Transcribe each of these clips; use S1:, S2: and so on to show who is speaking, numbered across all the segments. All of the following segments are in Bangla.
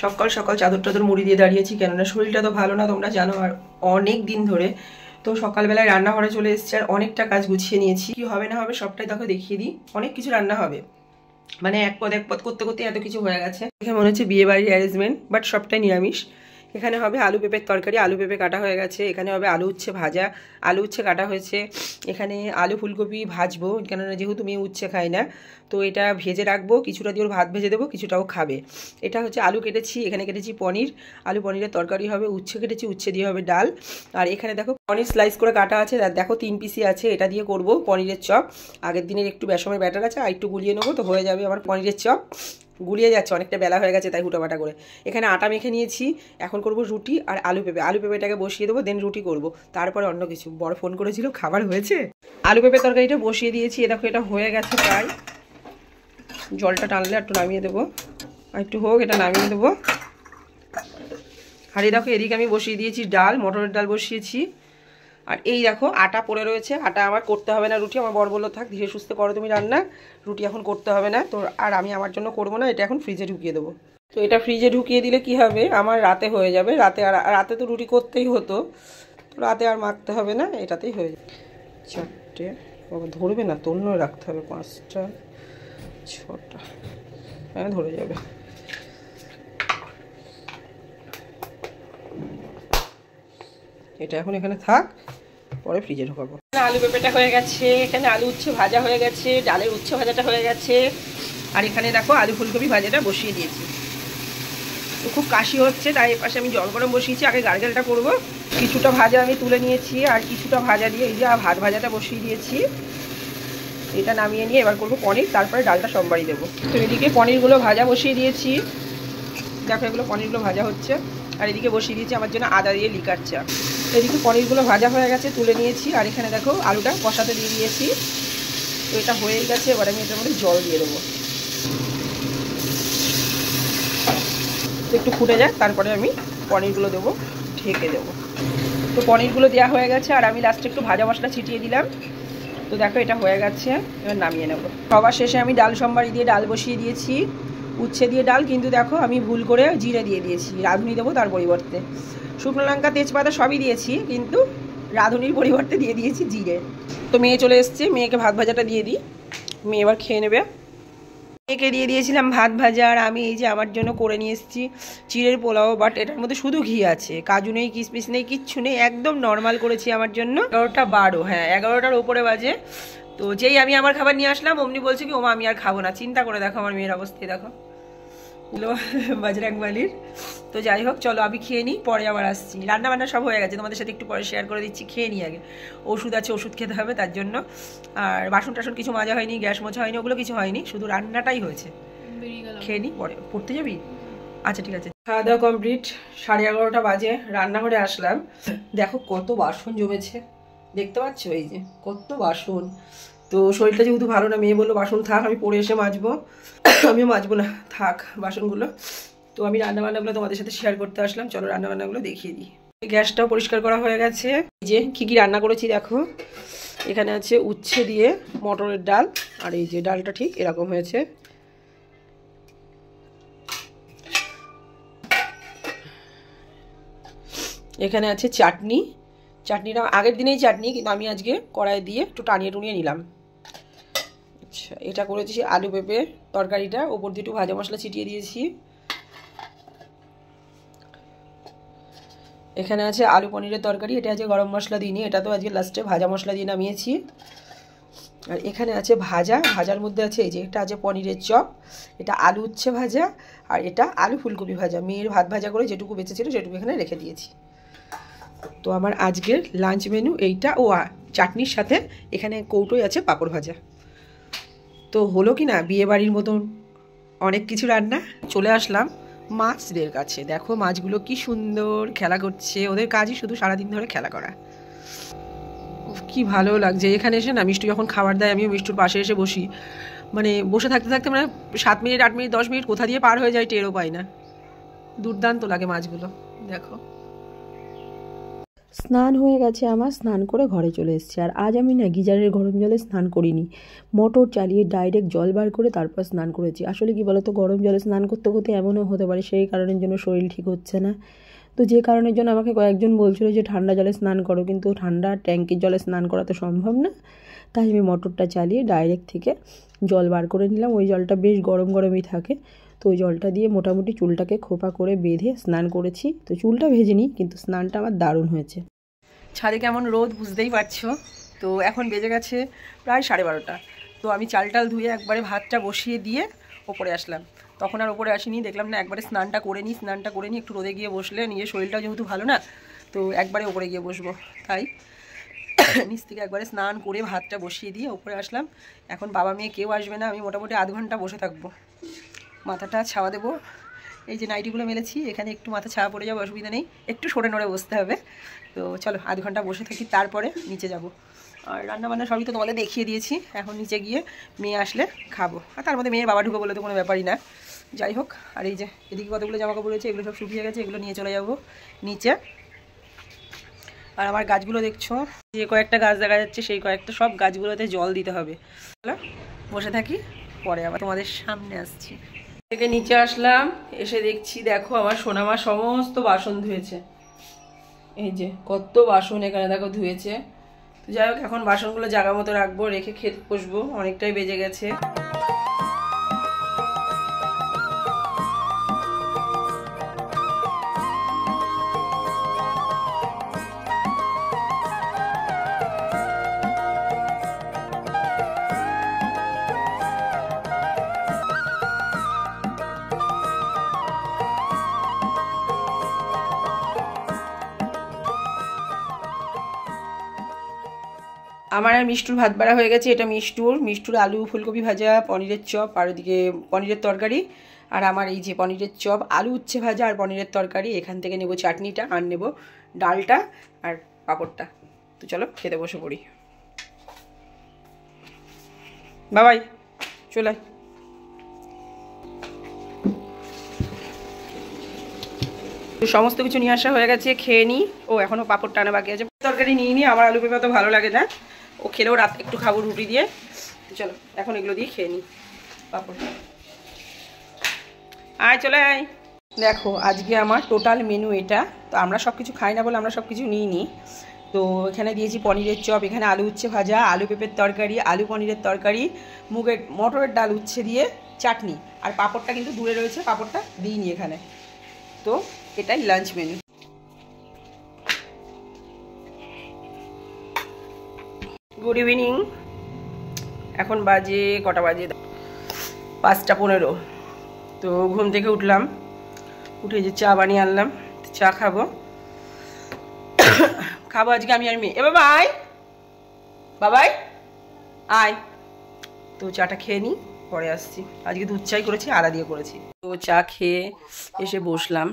S1: সকাল সকাল চাদর টাদর মুড়ি দিয়ে দাঁড়িয়েছি, কেননা শরীরটা তো ভালো না তোমরা জানো, আর অনেক দিন ধরে। তো সকালবেলায় রান্নাঘরে চলে এসেছি আর অনেকটা কাজ গুছিয়ে নিয়েছি। কি হবে না হবে সবটাই দেখো দেখিয়ে দিই। অনেক কিছু রান্না হবে, মানে এক পদ করতে করতে এত কিছু হয়ে গেছে। এখানে মনে হচ্ছে বিয়ে বাড়ির অ্যারেঞ্জমেন্ট, বাট সবটাই নিরামিষ। এখানে হবে আলু পেঁপের তরকারি, আলু পেঁপে কাটা হয়ে গেছে। এখানে হবে আলু উচ্ছে ভাজা, আলু উচ্ছে কাটা হয়েছে। এখানে আলু ফুলকপি ভাজবো, কেননা যেহেতু মেয়ে উচ্ছে খায় না, তো এটা ভেজে রাখবো। কিছুটা দিয়ে ওর ভাত ভেজে দেবো, কিছুটাও খাবে। এটা হচ্ছে আলু কেটেছি, এখানে কেটেছি পনির, আলু পনিরের তরকারি হবে। উচ্ছে কেটেছি, উচ্ছে দিয়ে হবে ডাল। আর এখানে দেখো পনির স্লাইস করে কাটা আছে, আর দেখো 3 পিসি আছে, এটা দিয়ে করব পনিরের চপ। আগের দিনের একটু বেসমের ব্যাটার আছে, আর একটু গুলিয়ে নেবো, তো হয়ে যাবে আমার পনিরের চপ। গুলিয়ে যাচ্ছে, অনেকটা বেলা হয়ে গেছে তাই হুটাপাটা করে। এখানে আটা মেখে নিয়েছি, এখন করব রুটি আর আলু পেঁপে। আলু পেঁপেটাকে বসিয়ে দেবো, দেন রুটি করব, তারপরে অন্য কিছু। বড় ফোন করেছিল, খাবার হয়েছে। আলু পেঁপে তরকারিটা বসিয়ে দিয়েছি, এ দেখো এটা হয়ে গেছে প্রায়। জলটা টানলে একটু নামিয়ে দেবো, আর একটু হোক, এটা নামিয়ে দেবো। আর এই দেখো এদিকে আমি বসিয়ে দিয়েছি ডাল, মটরের ডাল বসিয়েছি। আর এই দেখো আটা পড়ে রয়েছে, আটা আমার করতে হবে না রুটি। আমার বর বললো থাক, ধীরে সুস্থে করো তুমি রান্না, রুটি এখন করতে হবে না। তো আর আমি আমার জন্য করবো না, এটা এখন ফ্রিজে ঢুকিয়ে দেবো। তো এটা ফ্রিজে ঢুকিয়ে দিলে কি হবে, আমার রাতে হয়ে যাবে। রাতে তো রুটি করতেই হতো, তো রাতে আর মাখতে হবে না, এটাতেই হয়ে যাবে। 4টে, বাবা ধরবে না, তন্য রাখতে হবে। 5টা 6টা, হ্যাঁ ধরে যাবে। এটা এখন এখানে থাক, পরে ফ্রিজে ঢোকাবো। আলু পেঁপেটা হয়ে গেছে, এখানে আলু উচ্ছে ভাজা হয়ে গেছে, ডালের উচ্ছে ভাজাটা হয়ে গেছে। আর এখানে দেখো আলু ফুলকপি ভাজাটা বসিয়ে দিয়েছি। তো খুব কাশি হচ্ছে, তাই এপাশে আমি জল গরম বসিয়েছি, আগে গার্গেলটা করব। কিছুটা ভাজা আমি তুলে নিয়েছি, আর কিছুটা ভাজা দিয়ে এই যে ভাত ভাজাটা বসিয়ে দিয়েছি। এটা নামিয়ে নিয়ে এবার করবো পনির, তারপরে ডালটা সোমবারই দেবো। তো এদিকে পনিরগুলো ভাজা বসিয়ে দিয়েছি, দেখো এগুলো পনিরগুলো ভাজা হচ্ছে। আর এদিকে বসিয়ে দিয়েছি আমার জন্য আদা দিয়ে লিকার চা। এদিকে পনিরগুলো ভাজা হয়ে গেছে, তুলে নিয়েছি। আর এখানে দেখো আলুটা কষাতে দিয়ে দিয়েছি। তো এটা হয়ে গেছে, এবার আমি এটার মধ্যে জল দিয়ে দেবো, একটু ফুটে যায়, তারপরে আমি পনিরগুলো দেবো, ঢেকে দেবো। তো পনিরগুলো দেওয়া হয়ে গেছে, আর আমি লাস্টে একটু ভাজা মশলা ছিটিয়ে দিলাম। তো দেখো এটা হয়ে গেছে, এবার নামিয়ে নেবো। সবার শেষে আমি ডাল সোমবারি দিয়ে ডাল বসিয়ে দিয়েছি, উচ্ছে দিয়ে ডাল। কিন্তু দেখো আমি ভুল করে জিরে দিয়ে দিয়েছি, রাঁধুনি দেবো তার পরিবর্তে। শুকনো লঙ্কা তেজপাতা সবই দিয়েছি, কিন্তু রাঁধুনির পরিবর্তে দিয়ে দিয়েছি জিরে। তো মেয়ে চলে এসছে, মেয়েকে ভাত ভাজাটা দিয়ে দিই, মেয়ে এবার খেয়ে নেবে। মেয়েকে দিয়ে দিয়েছিলাম ভাত ভাজা, আর আমি এই যে আমার জন্য করে নিয়ে এসেছি চিড়ের পোলাও। বাট এটার মধ্যে শুধু ঘি আছে, কাজু নেই, কিশমিশ নেই, কিচ্ছু নেই, একদম নর্মাল করেছি আমার জন্য। 11টা 12, হ্যাঁ 11টার ওপরে বাজে। তো যেই আমি আমার খাবার নিয়ে আসলাম, অমনি বলছে কি ওমা আমি আর খাবো না। চিন্তা করে দেখো আমার মেয়ের অবস্থায়, দেখো বাজরাংবালির। তো যাই হোক, চলো আমি খেয়ে নিই, পরে আবার আসছি। রান্না বান্না সব হয়ে গেছে, তোমাদের সাথে একটু পরে শেয়ার করে দিচ্ছি। খেয়ে নিই আগে, ওষুধ আছে, ওষুধ খেতে হবে তার জন্য। আর বাসন টাসন কিছু মাজা হয়নি, গ্যাস মোছা হয়নি, ওগুলো কিছু হয়নি, শুধু রান্নাটাই হয়েছে। খেয়ে নিই, পরে পড়তে যাবি? আচ্ছা ঠিক আছে। খাওয়া দাওয়া কমপ্লিট, 11:30 বাজে। রান্নাঘরে আসলাম, দেখো কত বাসন জমেছে, দেখতে পাচ্ছ এই যে কত বাসন। তো শরীরটা যেহেতু ভালো না, মেয়ে বললো বাসন থাক, আমি পরে এসে মাজবো। আমিও মাজবো না, থাক বাসনগুলো। তো আমি রান্নাবান্নাগুলো তোমাদের সাথে শেয়ার করতে আসলাম, চলো রান্নাবান্নাগুলো দেখিয়ে দিই। গ্যাসটাও পরিষ্কার করা হয়ে গেছে। এই যে কী কী রান্না করেছি দেখো, এখানে আছে উচ্ছে দিয়ে মটরের ডাল, আর এই যে ডালটা ঠিক এরকম হয়েছে। এখানে আছে চাটনি, চাটনিটা আগের দিনেই চাটনি, কিন্তু আমি আজকে কড়াই দিয়ে একটু টানিয়ে টুনিয়ে নিলাম। আচ্ছা, এটা করেছি আলু পেঁপে তরকারিটা, ওপর দিয়ে একটু ভাজা মশলা ছিটিয়ে দিয়েছি। এখানে আছে আলু পনিরের তরকারি, এটা আছে গরম মশলা দিইনি, এটা তো আজকে লাস্টে ভাজা মশলা দিয়ে নামিয়েছি। আর এখানে আছে ভাজা, ভাজার মধ্যে আছে এই যে এটা আছে পনিরের চপ, এটা আলু উচ্ছে ভাজা, আর এটা আলু ফুলকপি ভাজা। মেয়ের ভাত ভাজা করে যেটুকু বেঁচেছিল সেটুকু এখানে রেখে দিয়েছি। তো আমার আজকের লাঞ্চ মেনু এইটা। ও চাটনির সাথে এখানে কৌটোয় আছে পাঁপড় ভাজা। তো হলো কি না বিয়ে বাড়ির মতন অনেক কিছু রান্না। চলে আসলাম মাছদের কাছে, দেখো মাছগুলো কি সুন্দর খেলা করছে, ওদের কাজই শুধু সারাদিন ধরে খেলা করা। কি ভালো লাগছে এখানে এসে না। মিষ্টু যখন খাবার দেয়, আমিও মিষ্টুর পাশে এসে বসি, মানে বসে থাকতে থাকতে মানে 7 মিনিট 8 মিনিট 10 মিনিট কোথা দিয়ে পার হয়ে যায় টেরও পাই না। দুর্দান্ত লাগে মাছগুলো, দেখো।
S2: স্নান হয়ে গেছে আমার, স্নান করে ঘরে চলে এসেছি। আর আজ আমি না গিজারের গরম জলে স্নান করিনি, মোটর চালিয়ে ডাইরেক্ট জল বার করে তারপর স্নান করেছি। আসলে কি বলতো, গরম জলে স্নান করতে করতে এমনও হতে পারে সেই কারণের জন্য শরীর ঠিক হচ্ছে না। তো যে কারণের জন্য আমাকে কয়েকজন বলছিল যে ঠান্ডা জলে স্নান করো, কিন্তু ঠান্ডা ট্যাঙ্কির জলে স্নান করা তো সম্ভব না। তাই আমি মোটরটা চালিয়ে ডাইরেক্ট থেকে জল বার করে নিলাম। ওই জলটা বেশ গরম গরমই থাকে, তো ওই জলটা দিয়ে মোটামুটি চুলটাকে খোপা করে বেঁধে স্নান করেছি। তো চুলটা ভেজেনি, কিন্তু স্নানটা আমার দারুণ হয়েছে।
S1: ছাদে কেমন রোদ বুঝতেই পারছো। তো এখন বেজে গেছে প্রায় 12:30। তো আমি চাল টাল ধুয়ে একবারে ভাতটা বসিয়ে দিয়ে ওপরে আসলাম। তখন আর ওপরে আসিনি, দেখলাম না একবারে স্নানটা করে নিই, একটু রোদে গিয়ে বসলে নিজের শরীরটা যেহেতু ভালো না, তো একবারে ওপরে গিয়ে বসবো। তাই নিচ থেকে একবারে স্নান করে ভাতটা বসিয়ে দিয়ে ওপরে আসলাম। এখন বাবা মেয়ে কেউ আসবে না, আমি মোটামুটি আধ ঘন্টা বসে থাকবো। মাথাটা ছাওয়া দেবো, এই যে নাইটিগুলো মেলেছি এখানে একটু মাথা ছাওয়া পড়ে যাবে, অসুবিধা নেই, একটু সরে নড়ে বসতে হবে। তো চলো আধ ঘন্টা বসে থাকি, তারপরে নিচে যাব। আর রান্নাবান্না সবই তো তোমাদের দেখিয়ে দিয়েছি, এখন নিচে গিয়ে মেয়ে আসলে খাবো। আর তার মধ্যে মেয়ের বাবা ঢুকে বলে তো কোনো ব্যাপারই না। যাই হোক, আর এই যে এদিকে কতগুলো জামা কাপড় রয়েছে, এগুলো সব শুকিয়ে গেছে, এগুলো নিয়ে চলে যাবো নিচে। আর আমার গাছগুলো দেখছো, যে কয়েকটা গাছ দেখা যাচ্ছে সেই কয়েকটা সব গাছগুলোতে জল দিতে হবে। চলো বসে থাকি, পরে আবার তোমাদের সামনে আসছি। থেকে নিচে আসলাম, এসে দেখছি দেখো আমার সোনামা সমস্ত বাসন ধুয়েছে। এই যে কত বাসন এখানে দেখো ধুয়েছে। তো যাই হোক, এখন বাসনগুলো জায়গা মতো রাখবো, রেখে খেতে বসবো, অনেকটাই বেজে গেছে। আমার আর মিষ্টুর ভাত বাড়া হয়ে গেছে। এটা মিষ্টুর আলু ফুলকপি ভাজা, পনিরের চপ, আর ওদিকে পনিরের তরকারি। আর আমার এই যে পনিরের চপ, আলু উচ্ছে ভাজা আর পনিরের তরকারি। এখান থেকে নেব চাটনিটা, আর নেব ডালটা আর পাঁপড়টা। তো চলো খেতে বসে পড়ি। বাবাই চলে সমস্ত কিছু নিয়ে আসা হয়ে গেছে, খেয়ে নিই। ও এখনও পাঁপড় টানা বাকি আছে, তরকারি নিয়ে নিই। আমার আলু পেঁপে তো ভালো লাগে না, ও খেলেও রাতে একটু খাবো রুটি দিয়ে। তো চলো এখন এগুলো দিয়ে খেয়ে নিই পাঁপড়। আয় চলে আয়। দেখো আজকে আমার টোটাল মেনু এটা। তো আমরা সব কিছু খাই না বলে আমরা সব কিছু নিই নি। তো এখানে দিয়েছি পনিরের চপ, এখানে আলু উচ্ছে ভাজা, আলু পেঁপের তরকারি, আলু পনিরের তরকারি, মটরের ডাল উচ্ছে দিয়ে চাটনি, আর পাঁপড়টা কিন্তু দূরে রয়েছে, পাঁপড়টা দিইনি এখানে। তো এটাই লাঞ্চ মেনু। Good evening. এখন বাজে কটা বাজে, 5:15। তো ঘুম থেকে উঠলাম, উঠে যে চা বানিয়ে আনলাম, চা খাবো আজকে আমি আর মেয়ে। এ বাবা আয়, বাবাই আয়। তো চাটা খেয়ে নিই, পরে আসছি। আজকে দুধ চাই করেছি, আদা দিয়ে করেছি। তো চা খেয়ে এসে বসলাম।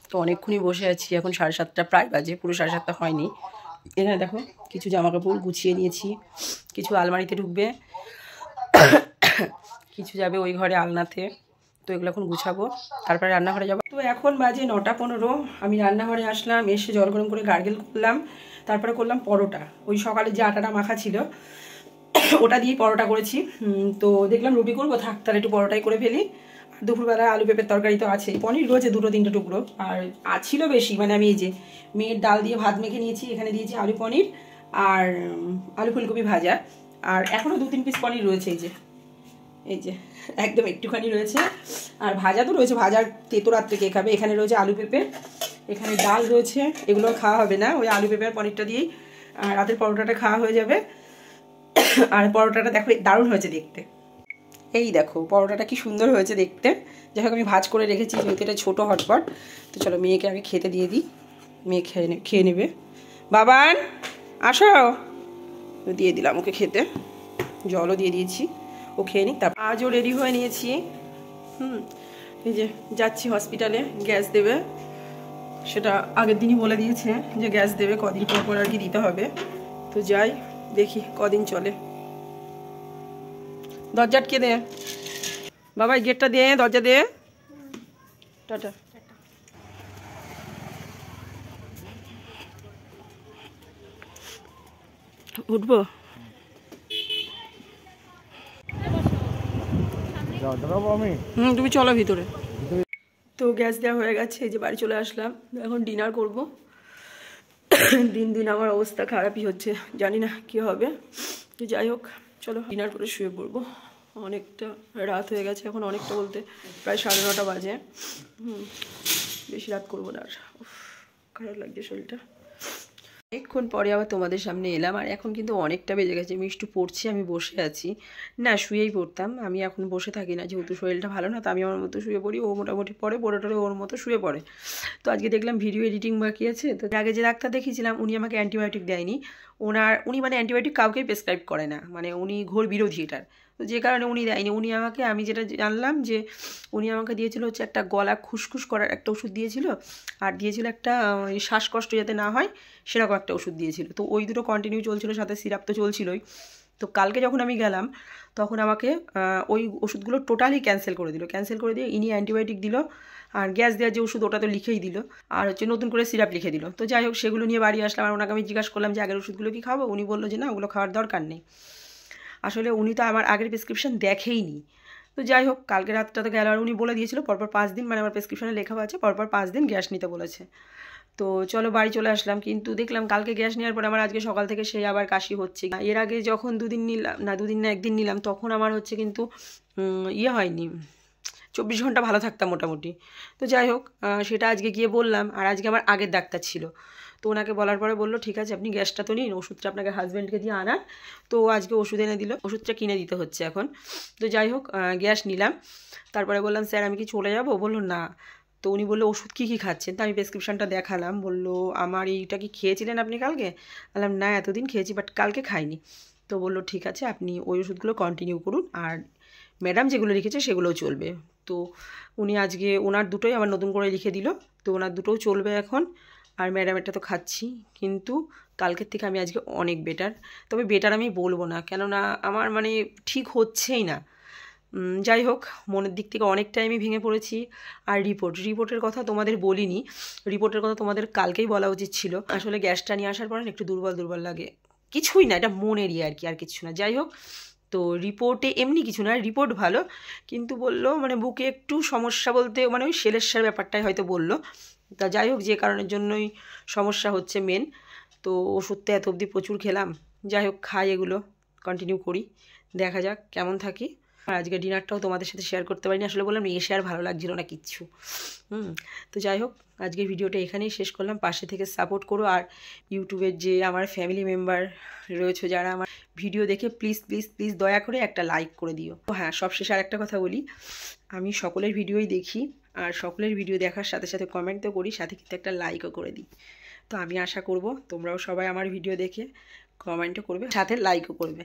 S1: তো অনেকক্ষণই বসে আছি, এখন 7:30 প্রায় বাজে, পুরো 7:30 হয়নি। এখানে দেখো কিছু জামা কাপড় গুছিয়ে নিয়েছি, কিছু আলমারিতে ঢুকবে, কিছু যাবে ওই ঘরে আলনাতে। তো এগুলো এখন গুছাবো, তারপরে রান্নাঘরে যাবো। তো এখন বাজে 9:15। আমি রান্নাঘরে আসলাম, এসে জল গরম করে গার্গেল করলাম, তারপরে করলাম পরোটা। ওই সকালে যে আটাটা মাখা ছিল ওটা দিয়ে পরোটা করেছি। তো দেখলাম রুটি করবো, থাক তাহলে একটু পরোটাই করে ফেলি। আর দুপুরবেলা আলু পেঁপের তরকারি তো আছে, পনির রয়েছে 2-3 টুকরো, আর ছিল বেশি। মানে আমি এই যে মেয়ের ডাল দিয়ে ভাত মেখে নিয়েছি, এখানে দিয়েছি আলু পনির আর আলু ফুলকপি ভাজা, আর এখনও 2-3 পিস পনির রয়েছে। এই যে একদম একটুখানি রয়েছে, আর ভাজা তো রয়েছে, ভাজার তেতো রাত্রে কে খাবে। এখানে রয়েছে আলু পেঁপে, এখানে ডাল রয়েছে, এগুলো খাওয়া হবে না, ওই আলু পেঁপে আর পনিরটা দিয়েই রাতের পরোটাটা খাওয়া হয়ে যাবে। আর পরোটাটা দেখো দারুণ হয়েছে দেখতে, এই দেখো পরোটাটা কি সুন্দর হয়েছে দেখতে। যাই হোক আমি ভাজ করে রেখেছি, যেহেতু এটা ছোটো হটপট। তো চলো মেয়েকে আগে খেতে দিয়ে দিই, মেয়ে খেয়ে নেবে। বাবান আসো, দিয়ে দিলাম ওকে খেতে, জলও দিয়ে দিয়েছি, ও খেয়ে নিক। তারপর আজও রেডি হয়ে নিয়েছি। এই যে যাচ্ছি হসপিটালে, গ্যাস দেবে। সেটা আগের দিনই বলে দিয়েছে যে গ্যাস দেবে, কদিন পর পর আর কি দিতে হবে। তো যাই দেখি কদিন চলে। দরজা আটকে দে বাবা, গেটটা দে, দরজা দে। টাটা। উঠবো? তুমি চলো ভিতরে। তো গ্যাস দেওয়া হয়ে গেছে, এই যে বাড়ি চলে আসলাম, এখন ডিনার করব। দিন দিন আমার অবস্থা খারাপই হচ্ছে, জানি না কি হবে। তো যাই হোক, চলো ডিনার করে শুয়ে পড়বো। অনেকটা রাত হয়ে গেছে, এখন অনেকটা বলতে প্রায় 9:30 বাজে। বেশি রাত করবো না আর। খারাপ লাগছে শরীরটা। অনেকক্ষণ পরে আবার তোমাদের সামনে এলাম, আর এখন কিন্তু অনেকটা বেজে গেছে। মিষ্টু পড়ছি, আমি বসে আছি। না, শুয়েই পড়তাম, আমি এখন বসে থাকি না, যেহেতু শরীরটা ভালো না। তো আমি আমার মতো শুয়ে পড়ি, ও মোটামুটি পড়ে, পড়ে ওর মতো শুয়ে পড়ে। তো আজকে দেখলাম ভিডিও এডিটিং বাকি আছে। তো আগে যে ডাক্তার দেখিয়েছিলাম উনি আমাকে অ্যান্টিবায়োটিক দেয়নি। উনি মানে অ্যান্টিবায়োটিক কাউকেই প্রেসক্রাইব করে না, মানে উনি ঘোর বিরোধী এটার। তো যে কারণে উনি দেয়নি। উনি আমাকে, আমি যেটা জানলাম যে উনি আমাকে দিয়েছিল হচ্ছে একটা গলা খুসখুস করার একটা ওষুধ দিয়েছিল, আর দিয়েছিল একটা শ্বাসকষ্ট যাতে না হয় সেরকম একটা ওষুধ দিয়েছিল। তো ওই দুটো কন্টিনিউ চলছিল, সাথে সিরাপ তো চলছিলই। তো কালকে যখন আমি গেলাম তখন আমাকে ওই ওষুধগুলো টোটালি ক্যান্সেল করে দিল। ক্যান্সেল করে দিয়ে ইনি অ্যান্টিবায়োটিক দিল, আর গ্যাস দেওয়ার যে ওষুধ ওটা তো লিখেই দিল, আর হচ্ছে নতুন করে সিরাপ লিখে দিল। তো যাই হোক, সেগুলো নিয়ে বাড়ি আসলাম। আর ওনাকে আমি জিজ্ঞাসা করলাম যে আগের ওষুধগুলো কি খাবো? উনি বললো যে না, ওগুলো খাওয়ার দরকার নেই। আসলে উনি তো আমার আগের প্রেসক্রিপশন দেখেইনি। তো যাই হোক, কালকে রাতটা তো গেল। আর উনি বলে দিয়েছিল পরপর 5 দিন, মানে আমার প্রেসক্রিপশনে লেখা আছে পরপর 5 দিন গ্যাস নিতে বলেছে। তো চলো বাড়ি চলে আসলাম, কিন্তু দেখলাম কালকে গ্যাস নেওয়ার পরে আমার আজকে সকাল থেকে সেই আবার কাশি হচ্ছে। এর আগে যখন 2 দিন নিলাম, না 2 দিন না 1 দিন নিলাম, তখন আমার হচ্ছে কিন্তু ইয়ে হয়নি, 24 ঘন্টা ভালো থাকতাম মোটামুটি। তো যাই হোক, সেটা আজকে গিয়ে বললাম। আর আজকে আমার আগের ডাক্তার ছিল, তো ওনাকে বলার পরে বললো ঠিক আছে আপনি গ্যাসটা তো নিন, ওষুধটা আপনাকে হাজব্যান্ডকে দিয়ে আনার। তো আজকে ওষুধ এনে দিল, ওষুধটা কিনে দিতে হচ্ছে এখন। তো যাই হোক, গ্যাস নিলাম। তারপরে বললাম স্যার আমি কি চলে যাব? বললো না। তো উনি বললো ওষুধ কী কী খাচ্ছেন? তো আমি প্রেসক্রিপশনটা দেখালাম। বললো আমার এইটা কি খেয়েছিলেন আপনি কালকে? বললাম না, এতদিন খেয়েছি বাট কালকে খাইনি। তো বললো ঠিক আছে আপনি ওই ওষুধগুলো কন্টিনিউ করুন, আর ম্যাডাম যেগুলো লিখেছে সেগুলোও চলবে। তো উনি আজকে ওনার দুটোই আবার নতুন করে লিখে দিল, তো ওনার দুটোও চলবে এখন। আর ম্যাডামেরটা তো খাচ্ছি, কিন্তু কালকের থেকে আমি আজকে অনেক বেটার। তবে বেটার আমি বলবো না, কেননা আমার মানে ঠিক হচ্ছেই না। যাই হোক, মনের দিক থেকে অনেকটাই আমি ভেঙে পড়েছি। আর রিপোর্টের কথা তোমাদের বলিনি। রিপোর্টের কথা তোমাদের কালকেই বলা উচিত ছিল। আসলে গ্যাসটা নিয়ে আসার পর একটু দুর্বল লাগে, কিছুই না, এটা মনেরই আর কি, আর কিছু না। যাই হোক, তো রিপোর্টে এমনি কিছু না, রিপোর্ট ভালো, কিন্তু বললো মানে বুকে একটু সমস্যা, বলতে মানে ওই সেলের ব্যাপারটাই হয়তো বললো। তা যাই হোক, যে কারণের জন্যই সমস্যা হচ্ছে মেন। তো ওষুধ তো এত অবধি প্রচুর খেলাম। যাই হোক, খাই এগুলো, কন্টিনিউ করি, দেখা যাক কেমন থাকি। আর আজকে ডিনারটাও তোমাদের সাথে শেয়ার করতে পারিনি, আসলে বললাম এসে আর ভালো লাগছিল না কিচ্ছু। তো যাই হোক, আজকের ভিডিওটা এখানেই শেষ করলাম। পাশে থেকে সাপোর্ট করো। আর ইউটিউবের যে আমার ফ্যামিলি মেম্বার রয়েছে যারা আমার ভিডিও দেখে, প্লিজ প্লিজ প্লিজ দয়া করে একটা লাইক করে দিও। হ্যাঁ, সবশেষে আর একটা কথা বলি, আমি সকলের ভিডিওই দেখি, আর সকলের ভিডিও দেখার সাথে সাথে কমেন্ট তো করি, সাথে কিন্তু একটা লাইকও করে দিই। তো আমি আশা করব তোমরাও সবাই আমার ভিডিও দেখে কমেন্টও করবে, সাথে লাইকও করবে।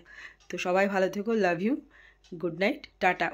S1: তো সবাই ভালো থেকো, love you, good night, tata.